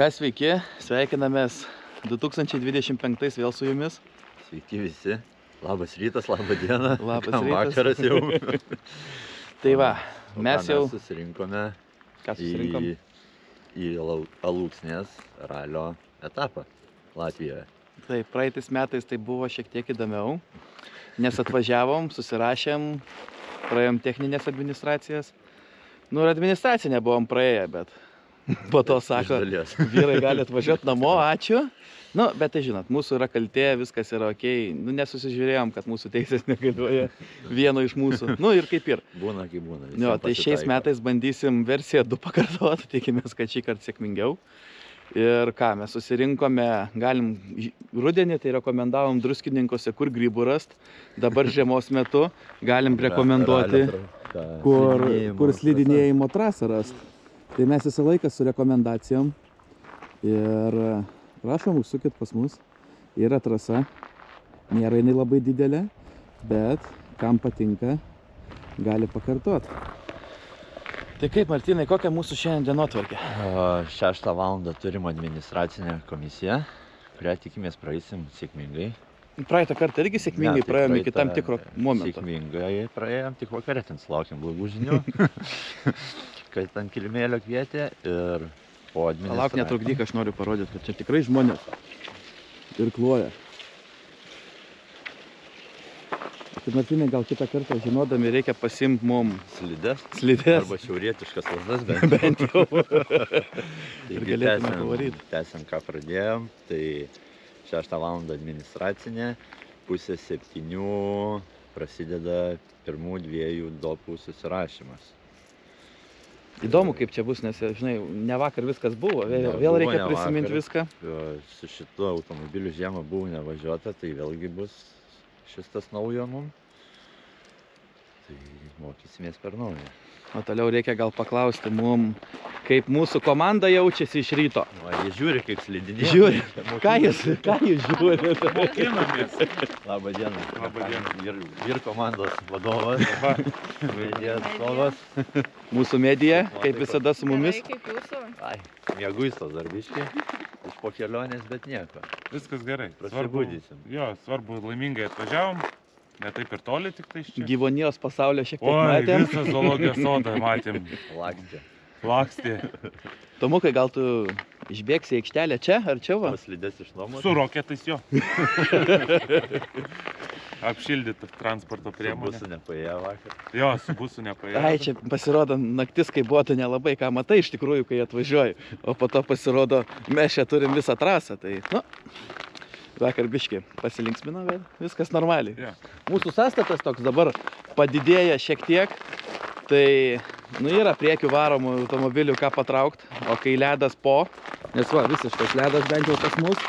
Kas sveiki, sveikinamės 2025 vėl su jumis. Sveiki visi. Labas rytas, labą dieną. Labas rytas. Vakaras jau. Tai va, mes jau susirinkome susirinkom? į Alūksnės ralio etapą Latvijoje. Tai praeitais metais tai buvo šiek tiek įdomiau, nes atvažiavom, susirašėm, praėjom techninės administracijas. Nu ir administracinę buvom praėję, bet po to sako, vyrai gali atvažiuoti namo, ačiū. Nu, bet tai žinot, mūsų yra kaltė, viskas yra okei. Nu, nesusižiūrėjom, kad mūsų teisės negalioja vieno iš mūsų. Nu ir kaip ir. Būna, kaip būna. Jo, tai šiais metais bandysim versiją 2 pakartoti, tikimės, kad šį kartą sėkmingiau. Ir ką, mes susirinkome, galim rudenį, tai rekomendavom druskininkose, kur grybų rast. Dabar žiemos metu galim rekomenduoti, kur slidinėjimo trasą rast. Tai mes visą laiką su rekomendacijom ir prašom, užsukit pas mus. Yra trasa, nėra jinai labai didelė, bet kam patinka, gali pakartot. Tai kaip, Martynai, kokia mūsų šiandien dienotvarkė? 6 valandą turim administracinę komisiją, kurią tikimės praeisim sėkmingai. Praeitą kartą irgi sėkmingai praėjom iki tam tikro momento. Sėkmingai praėjom, tik vakarė ten sulaukėm blogų žinių, kad ant kilimėlio kvietė ir po administracinę. Palauk, netrukdyk, aš noriu parodyti, kad čia tikrai žmonės ir kloja. Tai Martynai, gal kitą kartą žinodami reikia pasiimti mum slides. Arba šiaurietiškas lazdas bent jau. Ir galėtume pavaryti. Tęsiam, ką pradėjom. Tai 6 valandą administracinė, 6:30 prasideda pirmų 2 dopų susirašymas. Įdomu, kaip čia bus, nes, žinai, ne vakar viskas buvo, vėl reikia prisiminti viską. Su šitu automobiliu žiemą buvo nevažiuota, tai vėlgi bus šis tas naujo mum. Tai mokysimės per naują. O toliau reikia gal paklausti mum, kaip mūsų komanda jaučiasi iš ryto. Jie žiūri, kaip slidinėja. Žiūri. Ką jūs žiūri? Mokinamės. Labą dieną. Labą dieną. Vyr komandos vadovas. Medija atstovas. Mūsų medija, kaip visada su mumis. Gerai, kaip jūsų? Mieguistos dar biškį. Iš po kelionės, bet nieko. Viskas gerai. Prasibudysim. Jo, svarbu, laimingai atvažiavom. Ne taip ir toli, tik tai iš čia. Gyvūnijos pasaulio šiek tiek Oi, matėm. visą zoologijos sodą matėm. Lakstė. Tomukai, gal tu išbėgsi į aikštelę čia, ar čia va? Slides iš nuomos. Su roketais jo. Apšildyta transporto priemonė. Su busu nepaėjo vakar. Jo, su busu nepaėjo. Ai, čia pasirodo naktis, kai buvo, tu nelabai ką matai iš tikrųjų, kai atvažiuoji. O po to pasirodo, mes čia turim visą trasą. Tai, nu, vakar biškį pasilinksmino, bet viskas normaliai. Ja. Mūsų sąstatas toks dabar padidėja šiek tiek. Tai, nu, yra priekių varomų automobilių ką patraukt. O kai ledas po, nes va, visiškas ledas bent jau pas mus.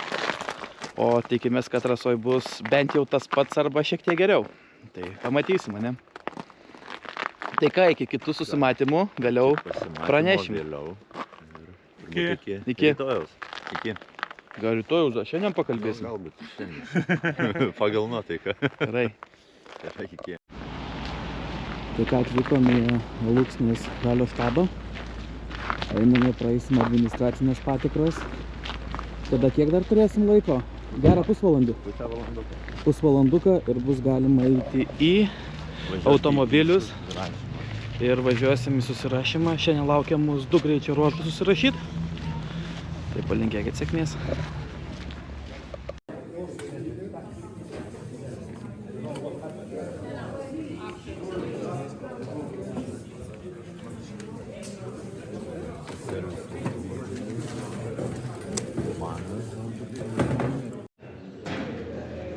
O tikimės, kad trasoj bus bent jau tas pats arba šiek tiek geriau. Tai pamatysim, ne? Tai ką, iki kitų susimatymų vėliau pranešim. Iki rytojaus. Iki. Gal rytojaus, šiandien pakalbėsim? Galbūt šiandien. Pagal nuotaiką. Gerai. Iki. Tai ką, atvykome į Alūksnės ralio štabą. Einame, praeisim administracinės patikros. Tada kiek dar turėsim laiko? Gerą pusvalandį. Pusvalanduką ir bus galima eiti į automobilius. Ir važiuosim į susirašymą. Šiandien laukia mus 2 greičio ruožus susirašyti. Tai palinkėkit sėkmės.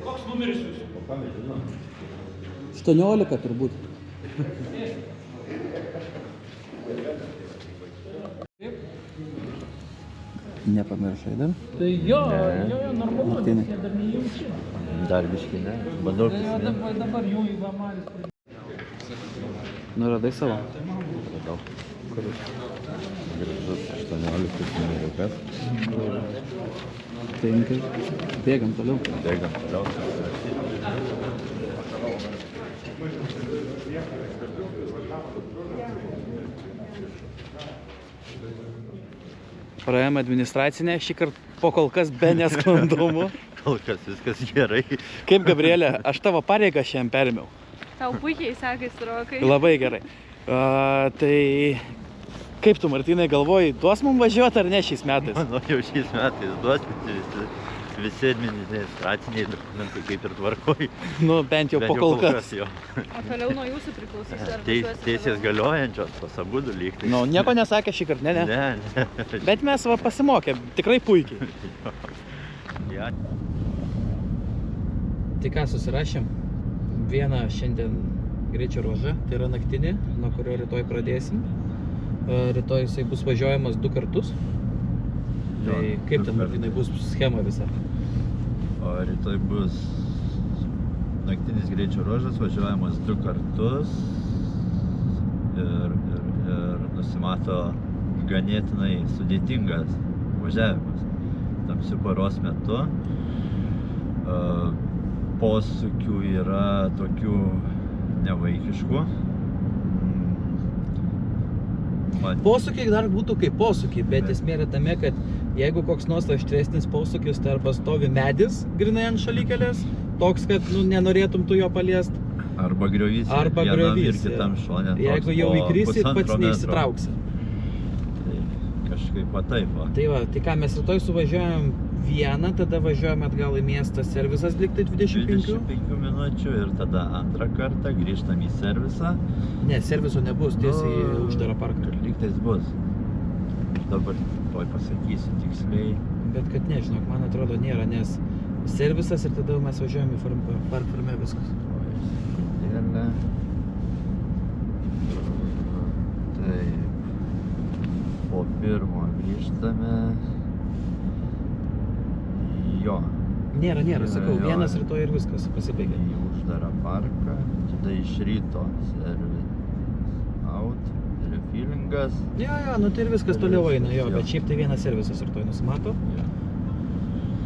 Koks numeris jūsų? 18 turbūt. Nepamiršai dar? Tai jo, normalu, nes jie dar neįjungti. Dar biškį ne. Bandau prisiminti. Dabar jų į vamalis. Nu, radai savo? Radau. Gražus 18 numeriukas. Tai bėgam toliau. Bėgam toliau. Praėjome administracinę, šį kartą po kol kas be nesklandumų. Kol kas viskas gerai. Kaip, Gabrielė, aš tavo pareigą šiandien perėmiau. Tau puikiai sekasi, Rokai. Labai gerai. Tai kaip tu, Martynai, galvoji, duos mums važiuoti ar ne šiais metais? Manau, jau šiais metais duos, visi administraciniai dokumentai kaip ir tvarkoj. Nu, bent jau po kol kas. Jo. O toliau nuo jūsų priklausys, ar važiuosite Teisės toliau? galiojančios, pas abudu lygtais. Nu, nieko nesakė šį kartą, ne? Ne. Bet mes va pasimokėm, tikrai puikiai. Ja. Tai ką, susirašėm? Vieną šiandien greičio ruožą, tai yra naktinį, nuo kurio rytoj pradėsim. Rytoj jisai bus važiuojamas 2 kartus. Tai kaip ten, Martynai, bus schema visa? O rytoj bus naktinis greičio ruožas, važiuojamas 2 kartus ir nusimato ganėtinai sudėtingas važiavimas tamsiu paros metu. Posūkių yra tokių nevaikiškų. Posūkiai dar būtų kaip posūkiai, bet esmė yra tame, kad jeigu koks nors aštresnis posūkis, tai arba stovi medis grinai ant šalikelės, toks, kad nenorėtum tu jo paliest. Arba griovys ir kitam šone. Jeigu jau įkrisi, pats neįsitrauksi. Tai kažkaip taip. Tai va, tai ką, mes rytoj suvažiuojam vieną, tada važiuojam atgal į miestą, servisas liktai 25 minučių ir tada antrą kartą grįžtam į servisą. Ne, serviso nebus, tiesiai į uždarą parką. Lygtais bus. Dabar toj pasakysiu tiksliai. Bet kad nežinok, man atrodo nėra, nes servisas ir tada mes važiuojam į Park Farme viskas. Dėlė. Taip. Po pirmo grįžtame. Jo. Nėra, sakau, Jo. vienas rytoj ir viskas, pasibaigė. Į uždarą parką. Tada iš ryto servis out, refillingas. Jo, nu tai ir viskas toliau eina, jo, bet šiaip tai vienas servisas rytoj nusimato.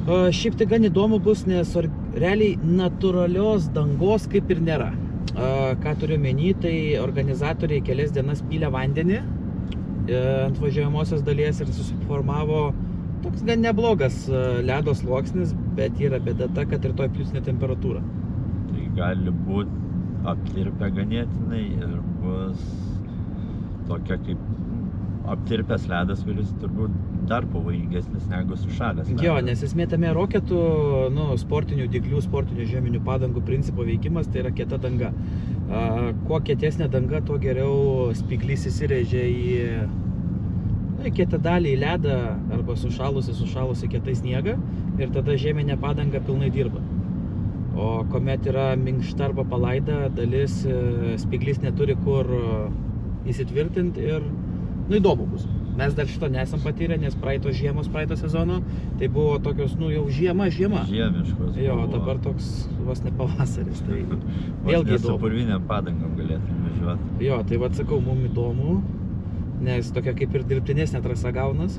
Šiaip tai gan įdomu bus, nes realiai natūralios dangos kaip ir nėra. Ką turiu omeny, tai organizatoriai kelias dienas pylė vandenį ant važiuojamosios dalies ir susiformavo toks gan neblogas ledo sluoksnis, bet yra bėda ta, kad rytoj pliusinė temperatūra. Tai gali būti aptirpę ganėtinai ir bus tokia kaip aptirpęs ledas, kuris turbūt dar pavojingesnis negu sušalęs ledas. Jo, nes esmė tame roketų, sportinių dyglių, sportinių žieminių padangų principo veikimas, tai yra kieta danga. Kuo kietesnė danga, tuo geriau spyglys įsirėžia į kietą dalį, į ledą arba sušalusi kietai sniegą ir tada žieminė padanga pilnai dirba. O kuomet yra minkšta arba palaida dalis, spyglys neturi kur įsitvirtinti ir įdomu bus. Mes dar šito nesam patyrę, nes praeito sezono tai buvo tokios, jau žiema. Žiemiškos. Jo, buvo. dabar toks vos ne pavasaris, tai Vos vėlgi ne su įdomu. purvinėm padangom galėtum važiuoti. Jo, tai vat sakau, mums įdomu, nes tokia kaip ir dirbtinesnė trasa gaunas.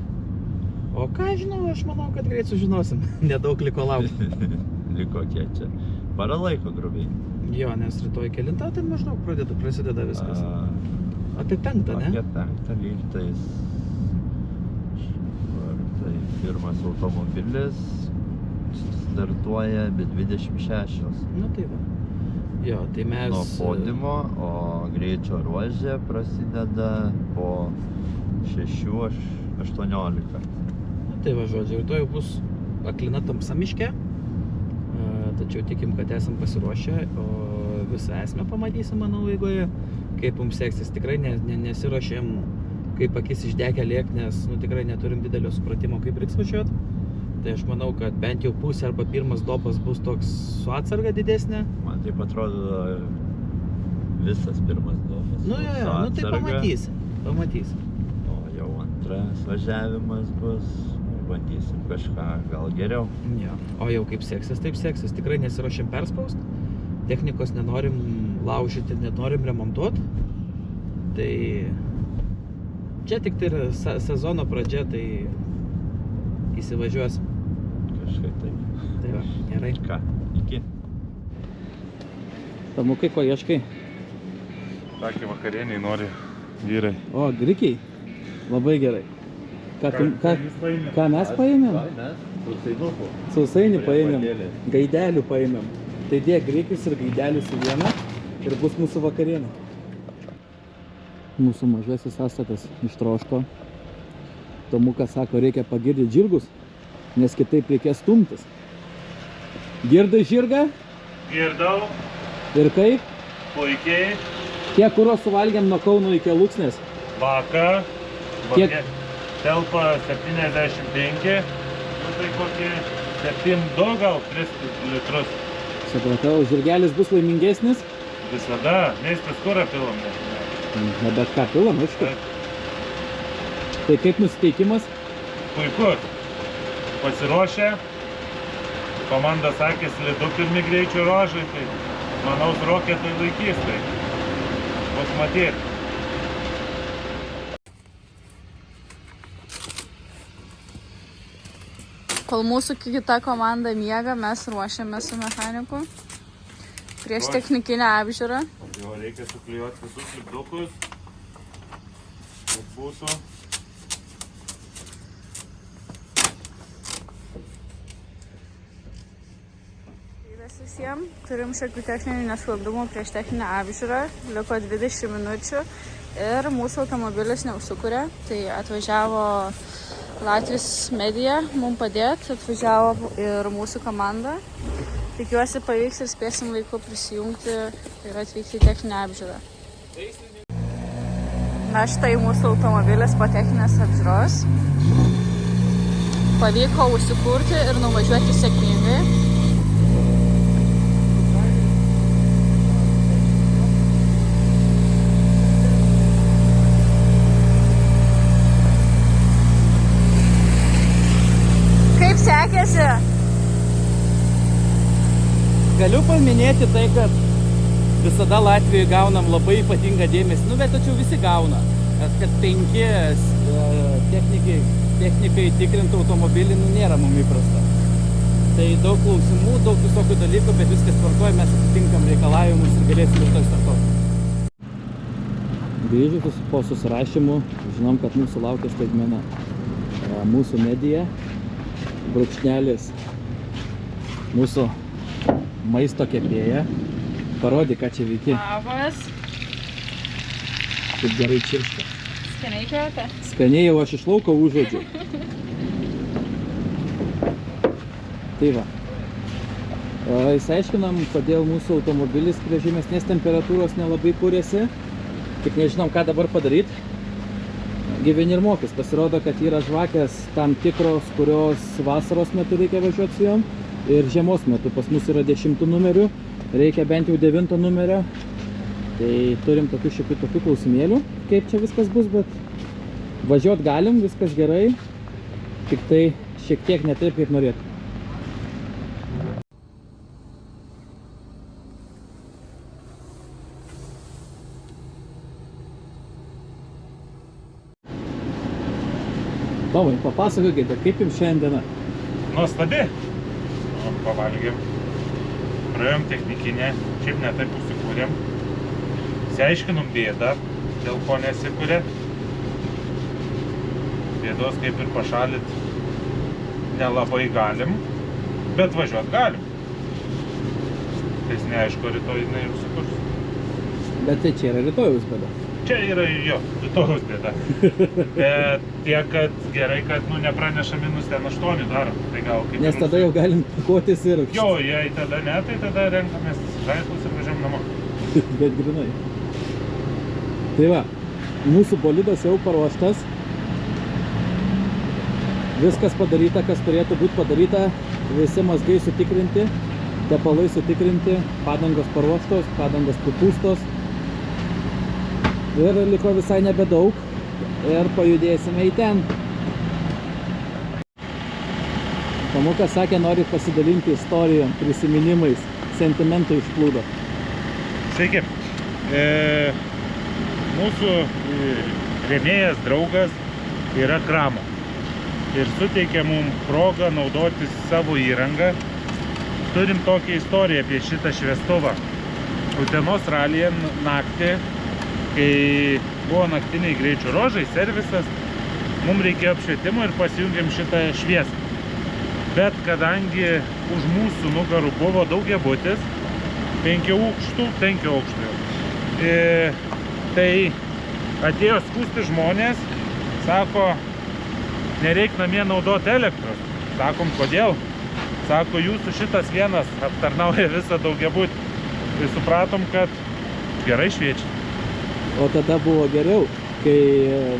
O ką žinau, aš manau, kad greit sužinosim. Nedaug liko laukti. Liko kiek čia? Para laiko grubiai. Jo, nes rytoj kelintą, tai maždaug prasideda viskas. O tai 5, ne? Apie 5 lygtais. Tai pirmas automobilis startuoja be 26. Nu tai va. Jo, tai mes... Nuo podiumo, o greičio ruožė prasideda po 6:18. Tai va, žodžiu, rytoj bus aklina tamsa miške, tačiau tikim, kad esam pasiruošę, o visą esmę pamatysim, manau, eigoje, kaip mums seksis. Tikrai nesiruošėm kaip akis išdekę lėkt, nes tikrai neturim didelio supratimo, kaip reiks važiuot. Tai aš manau, kad bent jau pusė arba pirmas dopas bus toks su atsarga didesnė. Man taip atrodo visas pirmas dopas. Jo, tai pamatysi. O jau antras važiavimas bus, bandysim kažką gal geriau. Jo. O jau kaip seksis, taip seksis. Tikrai nesiruošėm perspaust. Technikos nenorim laužyti, nenorim remontuoti. Tai čia tik tai yra sezono pradžia, tai įsivažiuosim. Kažkaip taip. Tai va, gerai. Ką, iki? Tamukai, ko ieškai? Sakė, vakarieniai nori vyrai. O, grikiai? Labai gerai. Ką mes paėmėm? Sausainį paėmėm, gaidelių paėmėm. Tai dėk greikius ir gaidelius į vieną ir bus mūsų vakarienė. Mūsų mažasis Asakas ištroško. Tomukas sako, reikia pagirdyti žirgus, nes kitaip reikės stumtis. Girdai žirgą? Girdau. Ir kaip? Puikiai. Kiek kuro suvalgėm nuo Kauno iki Luksnės? Vakar. Kiek? Telpa 75. Nu tai kokie 7,2 gal 3 litrus. Supratau, žirgelis bus laimingesnis? Visada. Meistas kurą pilam. Na bet ką pilam, aišku. Tai kaip nusiteikimas? Puikus. Pasiruošę. Komanda sakė, slidu pirmi greičio ruožai, tai manau, roketai laikys, tai bus matyti. Kol mūsų kita komanda miega, mes ruošiamės su mechaniku prieš technikinę apžiūrą. Jo, reikia suklijuoti visus lipdukus, kad būtų. Visiems turim šiokių techninių nesklandumų prieš techninę apžiūrą, liko 20 minučių ir mūsų automobilis neužsikuria, tai atvažiavo Latvijos Media mums padėti, atvažiavo ir mūsų komanda. Tikiuosi pavyks ir spėsim laiku prisijungti ir atvykti į techninę apžiūrą. Na štai mūsų automobilis po techninės apžiūros. Pavyko užsikurti ir nuvažiuoti sėkmingai. Sekėsi. Galiu paminėti tai, kad visada Latvijoje gaunam labai ypatingą dėmesį. Nu, bet tačiau visi gauna. Kad 5 technikai tikrintų automobilį, nu, nėra mums įprasta. Tai daug klausimų, daug visokių dalykų, bet viskas tvarkoja, mes atitinkam reikalavimus ir galėsim ir to startuoti. Grįžus po susirašymų, žinom, kad mūsų laukia staigmena. Mūsų Media. Brūkšnelis mūsų maisto kepėja. Parodyk, ką čia veiki. Labas. Kaip gerai čirška. Skaniai kvepia? Skaniai jau aš iš lauko užuodžiu. Tai va. Įsiaiškinam, kodėl mūsų automobilis prie žemesnės temperatūros nelabai kūrėsi. Tik nežinom, ką dabar padaryti. Gyveni ir mokys. Pasirodo, kad yra žvakės tam tikros, kurios vasaros metu reikia važiuoti su jom ir žiemos metu. Pas mus yra 10 numerių, reikia bent jau 9 numerio. Tai turim tokių klausimėlių, kaip čia viskas bus, bet važiuot galim, viskas gerai, tik tai šiek tiek ne taip, kaip norėtų. Tomai, papasakokite, kaip jums šiandiena? Nuostabi. Pavalgėm. Praėjom technikinę, šiaip ne taip užsikūrėm. Išsiaiškinom bėdą, dėl ko nesikūrė. Bėdos kaip ir pašalit nelabai galim, bet važiuot galim. Tai neaišku, rytoj jinai ir užsikurs. Bet tai čia yra rytojaus bėda. Čia yra jo, rytojaus bėda. Bet tiek, kad gerai, kad nepraneša -8 daro. Tai gal kaip nes tada jau galim pakuotis ir... Jo, jei tada ne, tai tada renkamės žaislus ir važiuojam namo. Bet grinai. Tai va, mūsų bolidas jau paruoštas. Viskas padaryta, kas turėtų būti padaryta. Visi mazgai sutikrinti, tepalai sutikrinti, padangos paruoštos, padangos pripūstos. Ir liko visai nebedaug ir pajudėsime į ten. Tomukas sakė, nori pasidalinti istorijom, prisiminimais, sentimentai išplūdo. Sveiki. Mūsų rėmėjas, draugas yra Kramo ir suteikia mums progą naudotis savo įrangą. Turim tokią istoriją apie šitą šviestuvą. Utenos ralyje naktį, kai buvo naktiniai greičio ruožai, servisas, mums reikėjo apšvietimo ir pasijungėm šitą šviesą. Bet kadangi už mūsų nugarų buvo daugiabutis, 5 aukštų, tai atėjo skųsti žmonės, sako, nereik namie naudoti elektros. Sakom, kodėl? Sako, jūsų šitas vienas aptarnauja visą daugiabutį. Tai supratom, kad gerai šviečia. O tada buvo geriau, kai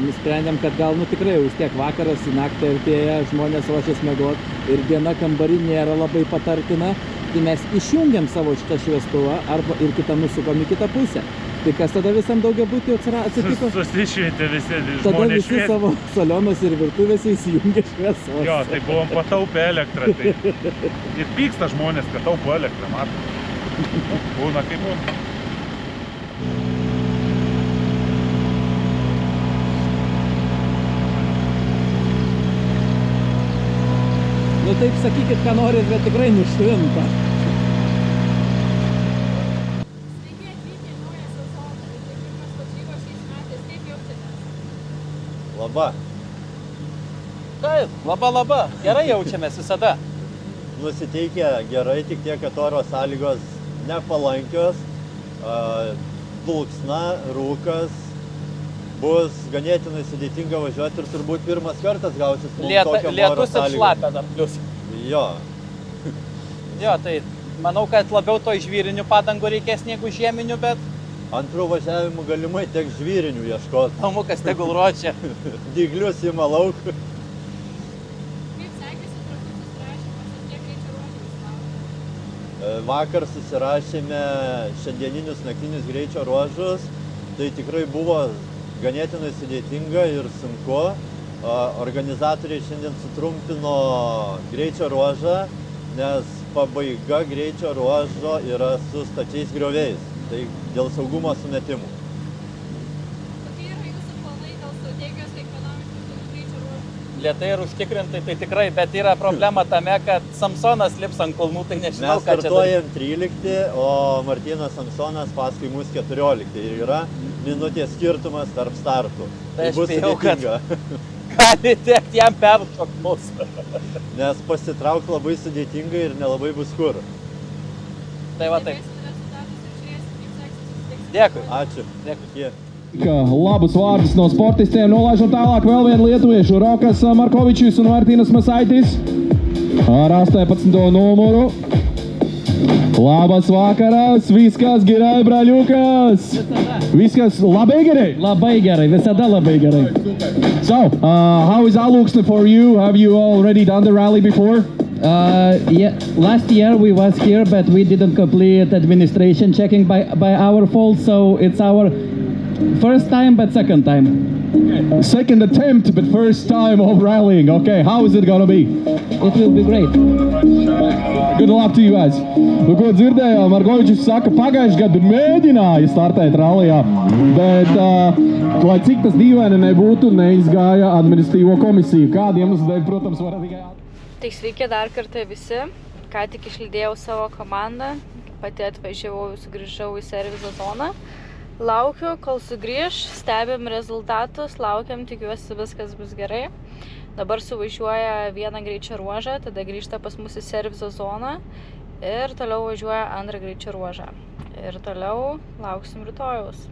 nusprendėm, kad gal tikrai vis tiek vakaras į naktį artėja, žmonės ruošiasi miegoti ir diena kambarį nėra labai patartina, tai mes išjungiam savo šitą šviestuvą ir kitą nusukom į kitą pusę. Tai kas tada visam daugiabutį atsitiko? Susišvietė visi žmonės. Tada visi savo salionuose ir virtuvėse įsijungė šviesos. Jo, tai buvom pataupę elektrą. Tai. Ir pyksta žmonės, kad taupo elektrą, matom. Būna kaip būna. Nu taip sakykit, ką norit, bet tikrai nušvinta. Laba. Taip, laba. Gerai jaučiamės visada. Nusiteikę gerai, tik tiek, kad oro sąlygos nepalankios, dulksna, rūkas, bus ganėtinai sudėtinga važiuoti ir turbūt pirmas kartas gausis mums tokiam oro Lietus ir sąlygom. šlapia dar plius. Jo. Jo, tai manau, kad labiau to žvyrinių padangų reikės negu žieminių, bet Antrų važiavimų galimai tiek žvyrinių ieškoti. Tomukas tegul ruošia. Dyglius ima lauk. Kaip sekėsi trasų susirašymas ir kiek greičio ruožų jūs laukia? Vakar susirašėme šiandieninius naktinius greičio ruožus. Tai tikrai buvo ganėtinai sudėtinga ir sunku. Organizatoriai šiandien sutrumpino greičio ruožą, nes pabaiga greičio ruožo yra su stačiais grioviais. Tai dėl saugumo sumetimų. Kokie yra jūsų planai dėl strategijos kiekvienam iš jūsų greičio ruožų? Lėtai ir užtikrintai, tai tikrai, bet yra problema tame, kad Samsonas lips ant kulnų, tai nežinau, Mes ką čia startuojam 13, o Martynas Samsonas paskui mus 14. Ir yra minutės skirtumas tarp startų. Tai aš bus bijau, kad sudėtinga. gali tekti jam peršokt mus. Nes pasitraukti labai sudėtinga ir nelabai bus kur. Tai va taip. Stebėsite rezultatus ir žiūrėsite, kaip seksis susitiks. Dėkui. Ačiū. Dėkui. Labus vārdus no sportistiem. Nolaižam tālāk vēl vienu lietuviešu. Rokas Markovičs un Martīnas Masaitis ar 18. numuru. Labas vakaras, viskas gerai, braļukas! Viskas labai gerai? Labai gerai, visada labai gerai. So, how is Alūksne for you? Have you already done the rally before? Yeah, last year we was here, but we didn't complete administration checking by our fault, so it's our first time, but second time. Okay. Second attempt, but first time of rallying. Okay, how is it gonna be? It will be great. Good luck to you guys. Nu, ko dzirdējām, Markovičs saka, pagājuši gadu mēģināja startēt rallijā, bet, lai cik tas dīvaini nebūtu, neizgāja administratīvo komisiju. Kādi iemesli dēļ, protams, var tikai... Tai sveiki dar kartą visi. Ką tik išlydėjau savo komandą, pati atvažiavau, sugrįžau į servizo zoną. Laukiu, kol sugrįž, stebim rezultatus, laukiam, tikiuosi viskas bus gerai. Dabar suvažiuoja vieną greičio ruožą, tada grįžta pas mus į servizo zoną ir toliau važiuoja antrą greičio ruožą. Ir toliau lauksim rytojaus.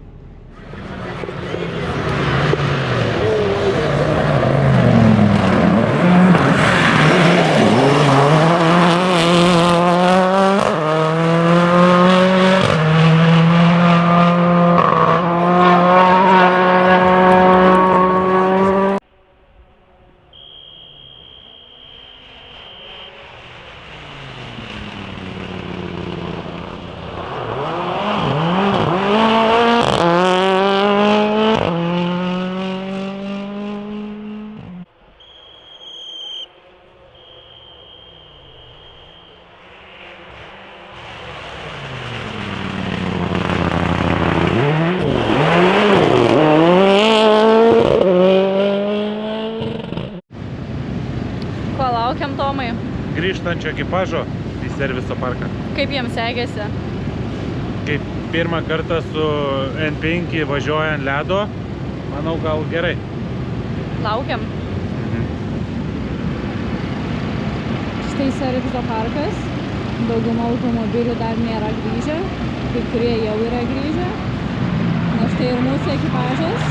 Ko laukiam, Tomai? Grįžtančio ekipažo į serviso parką. Kaip jiems sekėsi? Kaip pirmą kartą su N5 važiuojant ledo, manau gal gerai. Laukiam. štai serviso parkas. Dauguma automobilių dar nėra grįžę, kai kurie jau yra grįžę. Na štai ir mūsų ekipažas.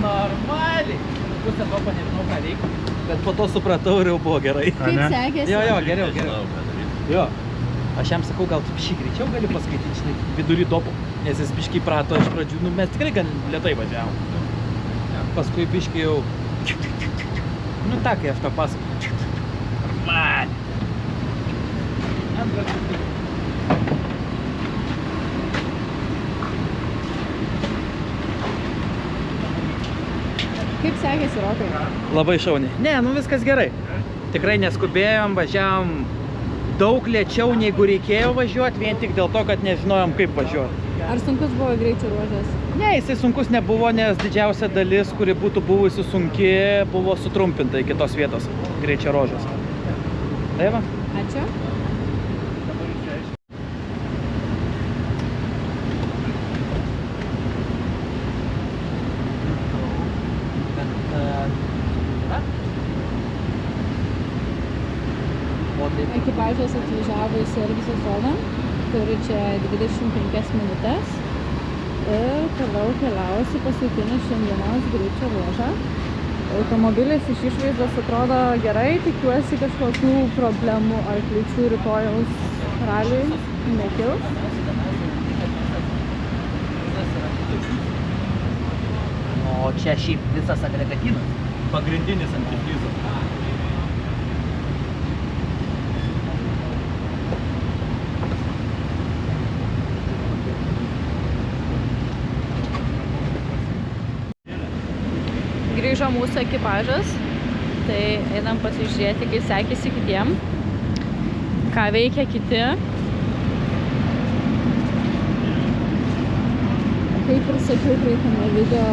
Normaliai. Pusę to nežinau ką reikia, bet po to supratau ir jau buvo gerai. Kaip sekėsi? Jo, geriau. Jo. Aš jam sakau, gal tu biškį greičiau gali paskaityti, žinai, vidury dopo. Nes jis biškį prato iš pradžių, nu mes tikrai gan lėtai važiavom. Paskui biškį jau... Nu tą, kai aš tą pasakau. Normaliai. Antras. Kaip sekėsi, Rokai? Labai šauniai. Ne, nu viskas gerai. Tikrai neskubėjom, važiavom daug lėčiau, negu reikėjo važiuoti, vien tik dėl to, kad nežinojom, kaip važiuoti. Ar sunkus buvo greičio ruožas? Ne, jisai sunkus nebuvo, nes didžiausia dalis, kuri būtų buvusi sunki, buvo sutrumpinta iki tos vietos greičio ruožas. Tai va. Ačiū. Ekipažas atvažiavo į serviso zoną, turi čia 25 minutės ir toliau keliausi paskutinį šiandienos greičio ruožą. Automobilis iš išvaizdos atrodo gerai, tikiuosi kažkokių problemų ar kliūčių rytojaus raliui nekils. O čia šiaip visas agregatinas, pagrindinis antifrizas. Grįžo mūsų ekipažas, tai einam pasižiūrėti, kaip sekėsi kitiem, ką veikia kiti. Kaip ir sakiau praeitame video,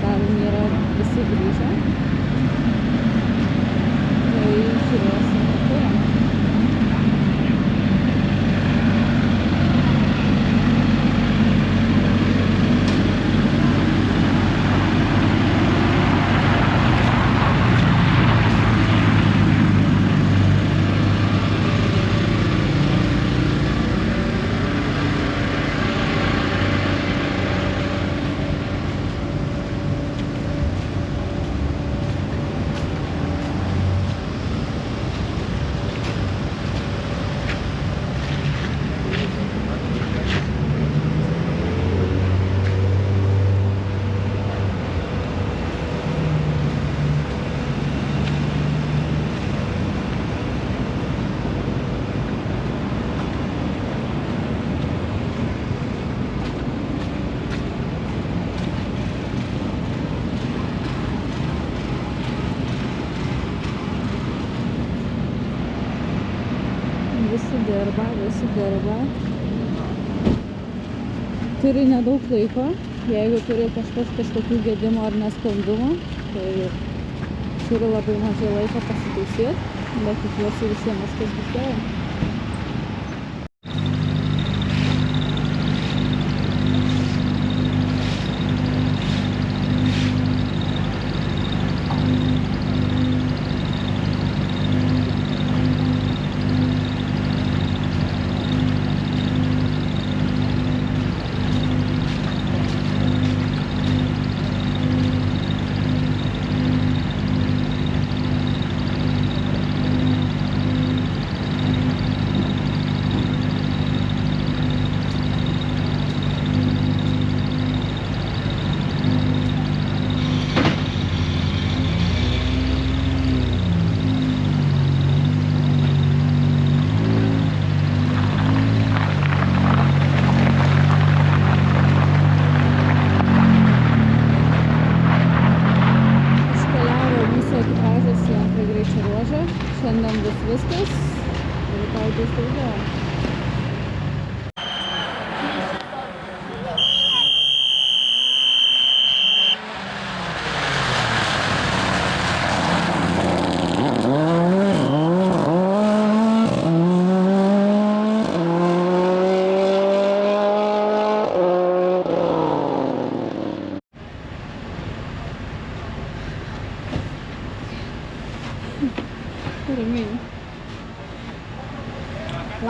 dar nėra visi grįžę. Tai žiūrėsime, kaip. Visi dirba. Turi nedaug laiko, jeigu turi kažkokių gedimų ar nesklandumų, tai turi labai mažai laiko pasitaisyti, bet tikiuosi visiems viskas bus gerai.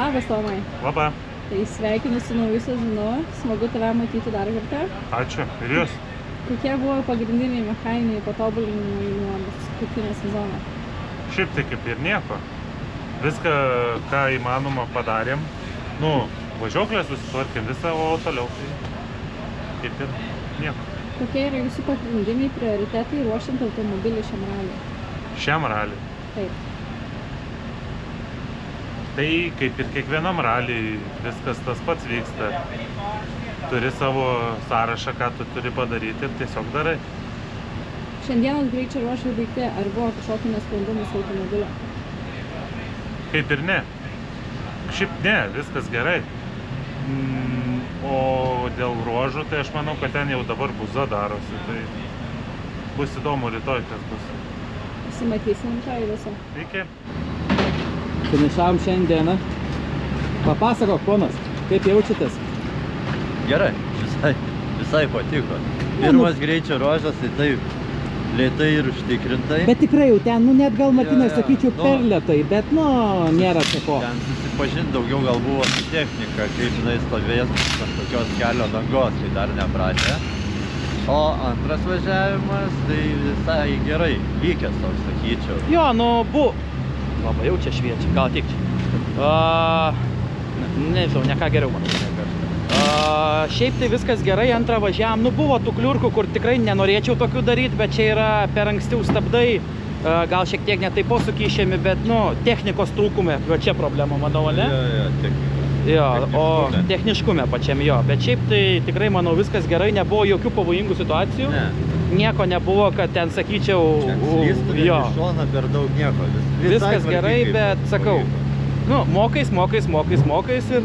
Labas, Tomai. Labą. Tai sveikinu su naujų sezonu. Smagu tave matyti dar kartą. Ačiū. Ir jūs? Kokie buvo pagrindiniai mechaniniai patobulinimai nuo paskutinio sezono? Šiaip tai kaip ir nieko. Viską, ką įmanoma padarėm. Nu, važiuoklę susitvarkėm visą, o toliau tai kaip ir nieko. Kokie yra jūsų pagrindiniai prioritetai ruošiant automobilį šiam raliui? Šiam raliui? Taip. Tai kaip ir kiekvienam raliui viskas tas pats vyksta. Turi savo sąrašą, ką tu turi padaryti ir tiesiog darai. Šiandienos greičio ruošai baigti, ar buvo kažkokių nesklandumų su automobilio? Kaip ir ne. Šiaip ne, viskas gerai. O dėl ruožų, tai aš manau, kad ten jau dabar buza darosi. Tai bus įdomu rytoj, kas bus. Pasimatysim rytoj visą. Iki. Finišavom šiandieną. Papasakok, ponas, kaip jaučiatės? Gerai, visai patiko. Pirmas greičio ruožas, tai taip lėtai ir užtikrintai. Bet tikrai jau ten, nu net gal Martynai sakyčiau per lėtai, bet nu nėra čia ko. Ten susipažinti daugiau gal buvo su technika, kaip jinai stovės ant tokios kelio dangos, tai dar nepratė. O antras važiavimas, tai visai gerai, vykęs toks, sakyčiau. Jo, nu, labai jau čia šviečia, gal tik čia. Nežinau, ne ką geriau man. Šiaip tai viskas gerai, antrą važiavam. Nu, buvo tų kliurkų, kur tikrai nenorėčiau tokių daryti, bet čia yra per anksti užstabdai. Gal šiek tiek ne taip posūkį išėmi, bet, nu, technikos trūkume. Va čia problema, manau, ne? Jo, o techniškume pačiam jo. Bet šiaip tai tikrai, manau, viskas gerai, nebuvo jokių pavojingų situacijų. Ne. Nieko nebuvo, kad ten sakyčiau... Slystumėm iš šoną per daug nieko. Viskas gerai, bet sakau, nu, mokais ir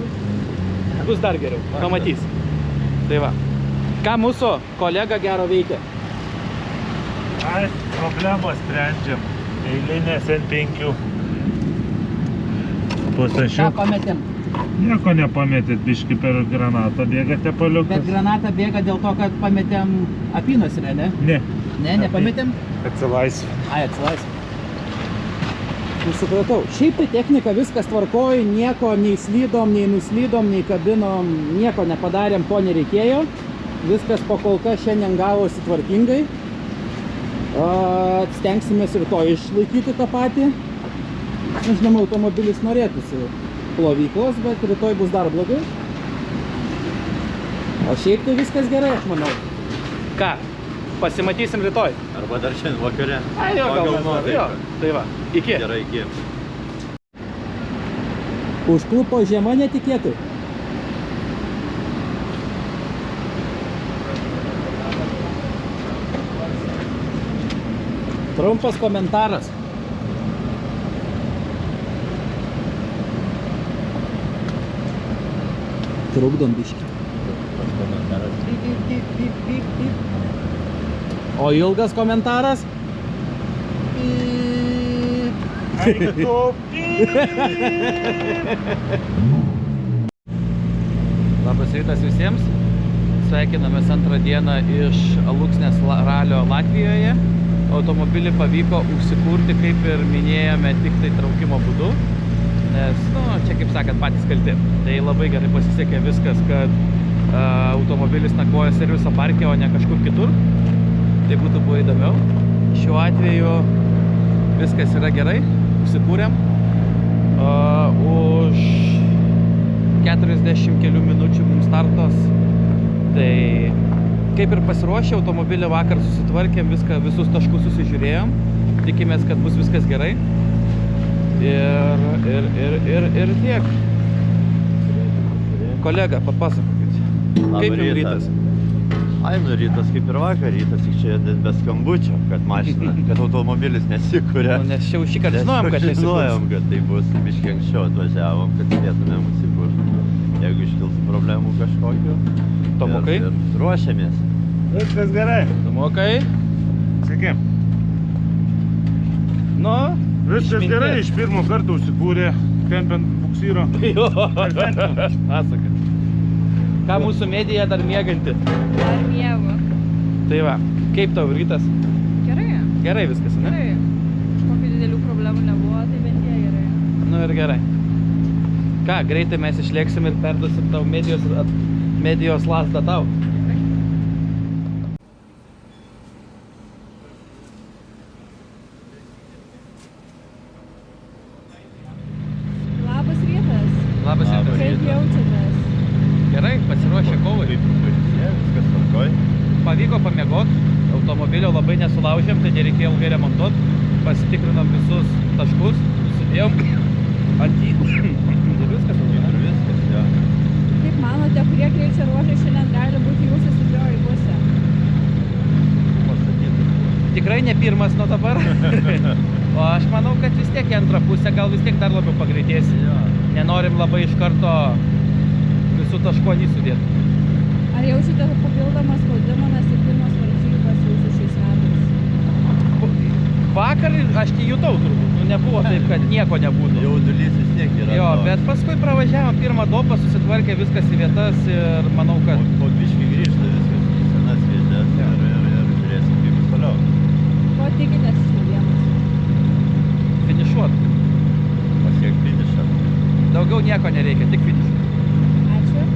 bus dar geriau, pamatys. Tai va. Ką mūsų kolega gero veikia? Ai, problemą sprendžiam. Eilinės N5. Ką pametėm? Nieko nepametėt, biški per granatą bėgate paliukas. Bet granatą bėga dėl to, kad pametėm apynasrę, ne? Ne. Ne, nepametėm? Atsilaisvė. Ai, atsilaisvė. Supratau. Šiaip tai technika viskas tvarkoj, nieko nei slydom, nei nuslydom, nei kabinom, nieko nepadarėm, ko nereikėjo. Viskas po kol kas šiandien gavosi tvarkingai. Stengsimės ir to išlaikyti tą patį. Žinoma, automobilis norėtųsi plovyklos, bet rytoj bus dar blogiau. O šiaip tai viskas gerai, aš manau. Ką? Pasimatysim rytoj. Arba dar šiandien vakare. Ai, jo, gal jo. Tai va, iki. Gerai, iki. Užklupo žiema netikėtai. Trumpas komentaras. Trukdom biškį. O ilgas komentaras? Labas rytas visiems. Sveikinamės antrą dieną iš Alūksnės ralio Latvijoje. Automobilį pavyko užsikurti, kaip ir minėjome, tik tai traukimo būdu. Nes, nu, čia kaip sakant, patys kalti. Tai labai gerai pasisekė viskas, kad automobilis nakvoja serviso parke, o ne kažkur kitur. Tai būtų buvo įdomiau. Šiuo atveju viskas yra gerai, užsikūrėm. Už 40 kelių minučių mums startos. Tai kaip ir pasiruošę, automobilį vakar susitvarkėm, visus taškus susižiūrėjom. Tikimės, kad bus viskas gerai. Ir tiek. Kolega, papasakokit. Kaip jums rytas? Ai, nu rytas kaip ir vakar, rytas tik čia be skambučio, kad mašina, kad automobilis nesikuria. Nu, nes jau šį kartą žinojom, kad nesikurs. Žinojom, kad tai bus, biškiai anksčiau atvažiavom, kad spėtumėm įsikurti. Jeigu iškils problemų kažkokiu. Tomukai? Ir ruošiamės. Viskas gerai. Tomukai? Sveiki. Nu, Viskas gerai, iš pirmo karto užsikūrė tempiant buksyro. Jo, pasaka. Ką mūsų medija dar mieganti? Dar miegu. Tai va, kaip tau rytas? Gerai. Gerai viskas, ne? Gerai. Kažkokių didelių problemų nebuvo, tai bent jie gerai. Nu ir gerai. ką, greitai mes išlėksim ir perduosim tau medijos lasdą tau. Labas rytas. Labas rytas. Kaip jaučiatės? Gerai, pasiruošę kovai. Viskas tvarkoj. Pavyko pamiegoti, automobilio labai nesulaužėm, tai nereikėjo ilgai remontuoti. Pasitikrinom visus taškus, sudėjom ant jį. Ir viskas. Jo. Kaip manote, kurie greičio ruožai šiandien gali būti jūsų stiprioji pusė? Tikrai ne pirmas nuo dabar. O aš manau, kad vis tiek į antrą pusę gal vis tiek dar labiau pagreitėsi. Nenorim labai iš karto visų taškų ant jį sudėti. Ar jaučiate papildomą spaudimą, nes tai pirmas varžybas jūsų šiais metais? Vakar aš tai jutau turbūt, nu nebuvo taip, kad nieko nebūtų. Jaudulys vis tiek yra. Jo, bet paskui pravažiavom pirmą dopą, susitvarkė viskas į vietas ir manau, kad... Po biškį grįžta viskas į senas vėžes ir žiūrėsim, kaip bus toliau. Ko tikitės iš naujienos? Finišuot. Pasiek finišą. Daugiau nieko nereikia, tik finišuot. Ačiū.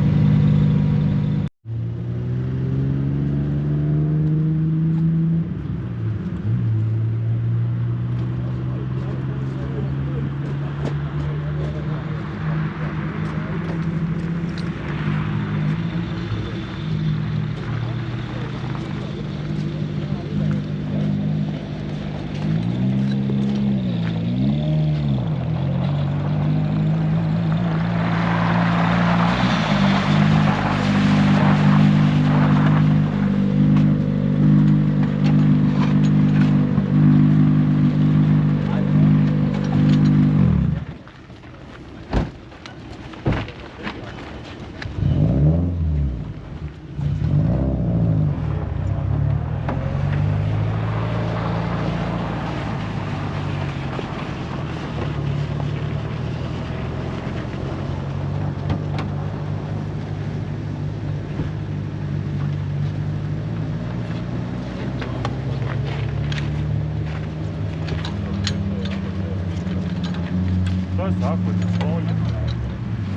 Kas sako, nesoli.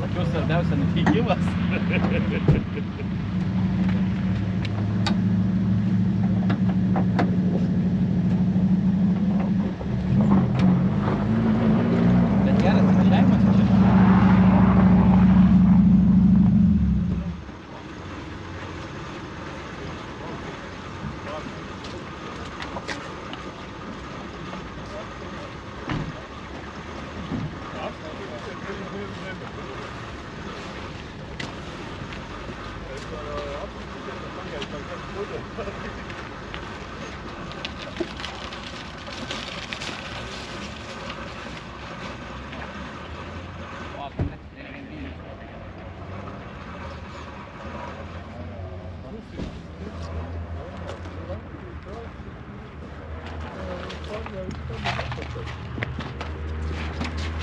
Sakiau, svarbiausia nuteikimas. Bet geras važiavimas čia.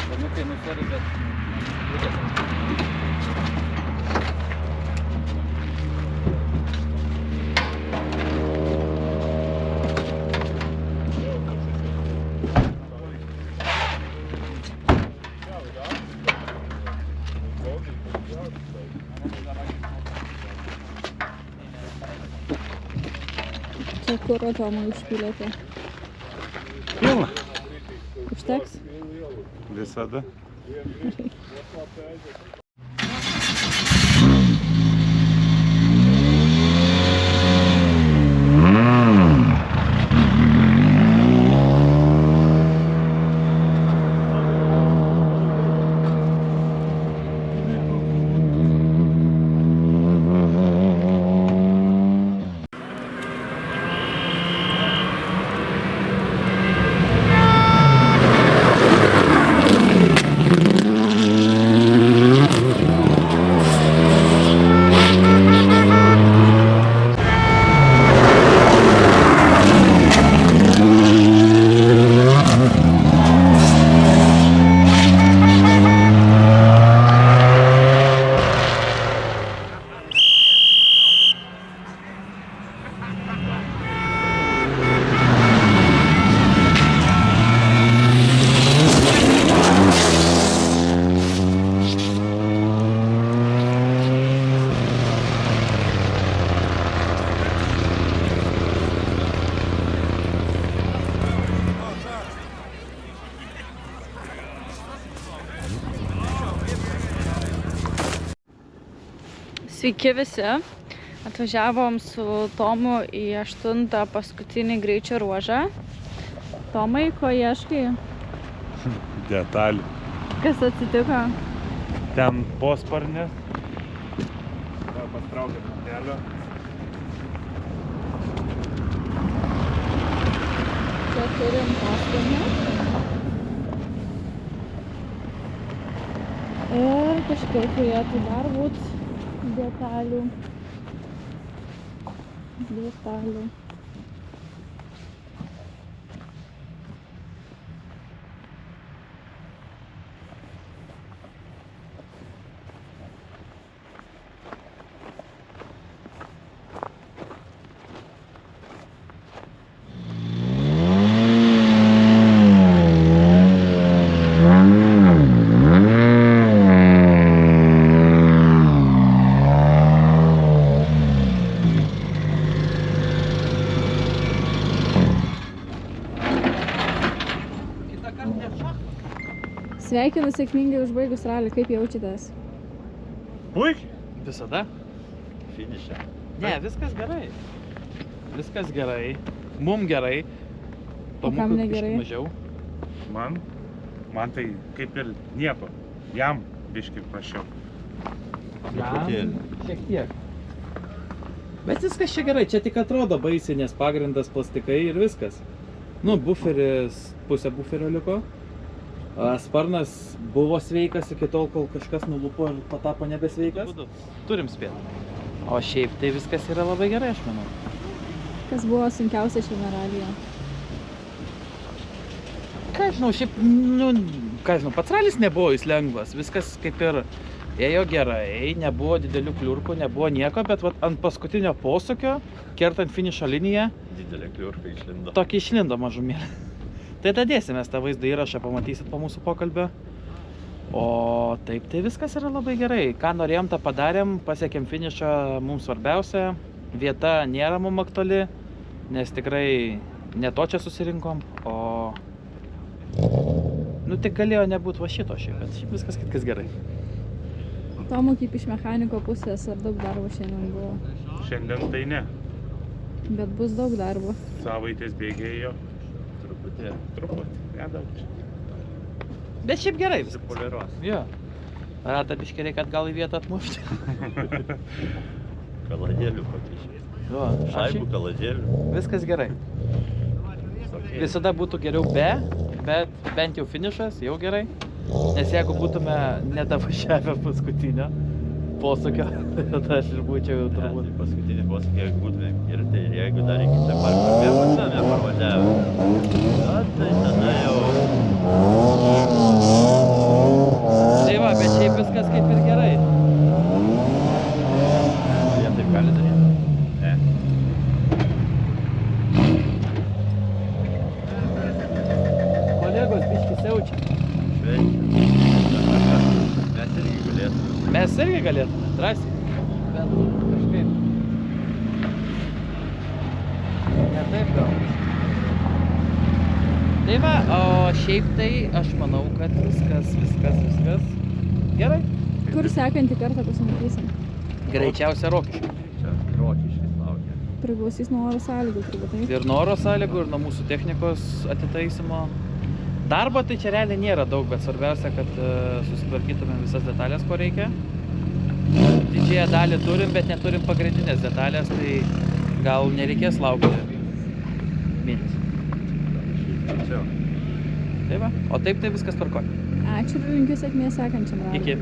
Danukai nusėdi, bet... Kiek kuro Tomai užpylėte? Pilna. Užteks? Visada. Sveiki visi. Atvažiavom su Tomu į 8. paskutinį greičio ruožą. Tomai, ko ieškai? Detalių. Kas atsitiko? Ten posparnis. Pastraukėm nuo kelio. Čia turim posparnį. Ir kažkaip turėtų dar būt detalių. Sveikinu sėkmingai užbaigus ralį, kaip jaučiatės? Puikiai. Visada? Finiše. Ne, viskas gerai. Viskas gerai. Mum gerai. O kam negerai? Mažiau. Man tai kaip ir nieko. Jam biškai prašiau. Šiek tiek. Bet viskas čia gerai, čia tik atrodo baisiai, nes pagrindas plastikai ir viskas. Nu, buferis, pusė buferio liko. Sparnas buvo sveikas iki tol, kol kažkas nulupo ir patapo nebesveikas. Turim spėti. O šiaip tai viskas yra labai gerai, aš manau. Kas buvo sunkiausia šiame ralyje? Ką žinau, šiaip, pats ralis nebuvo jis lengvas. Viskas kaip ir ėjo gerai, nebuvo didelių kliurkų, nebuvo nieko, bet ant paskutinio posūkio, kertant finišo liniją, Didelė kliurka išlindo. Tokį išlindo mažumėlį. Tai dadėsimės tą vaizdo įrašą, pamatysit po mūsų pokalbio. O taip, tai viskas yra labai gerai. Ką norėjom, tą padarėm, pasiekėm finišą, mums svarbiausia. Vieta nėra mums aktuali, nes tikrai ne to čia susirinkom, o... Nu, tik galėjo nebūt va šito šiaip, bet šiaip viskas kitkas gerai. Tomo, kaip iš mechaniko pusės, ar daug darbo šiandien buvo? Šiandien tai ne. Bet bus daug darbo. Savaitės bėgėjo. Truputį. Nedaug. Bet šiaip gerai viskas. Poliruos. Jo. Ratą biškį reikia atgal į vietą atmušti. Kaladėlių pakišė. Jo, Šaibų kaladėlių. Viskas gerai. Visada būtų geriau bet bent jau finišas, jau gerai. Nes jeigu būtume nedavažiavę paskutinio posūkio, tada aš ir būčiau turbūt. Paskutinį posūkį, jeigu būtumėm kirti ir jeigu dar iki čia parką būtumėm parvažiavę. Tai tada jau... Tai va, bet šiaip viskas kaip ir gerai. Jie taip gali daryti? Ne. Kolegos biškį siaučia. Šveičia. Mes irgi galėtume. Drąsiai. Bet kažkaip. Ne taip gal. Tai va, o šiaip tai aš manau, kad viskas gerai. Kur sekantį kartą pasimatysim? Greičiausia Rokiškio. Čia Rokiškis laukia. Priklausys nuo oro sąlygų, turbūt taip. Ir nuo oro sąlygų, ir nuo mūsų technikos atitaisymo. Darbo tai čia realiai nėra daug, bet svarbiausia, kad susitvarkytumėm visas detalės, ko reikia. Didžiąją dalį turim, bet neturim pagrindinės detalės, tai gal nereikės laukti mėnesį. Tai va, o taip tai viskas tvarkoj. Ačiū ir linkiu sėkmės sekančiam raliui. Iki.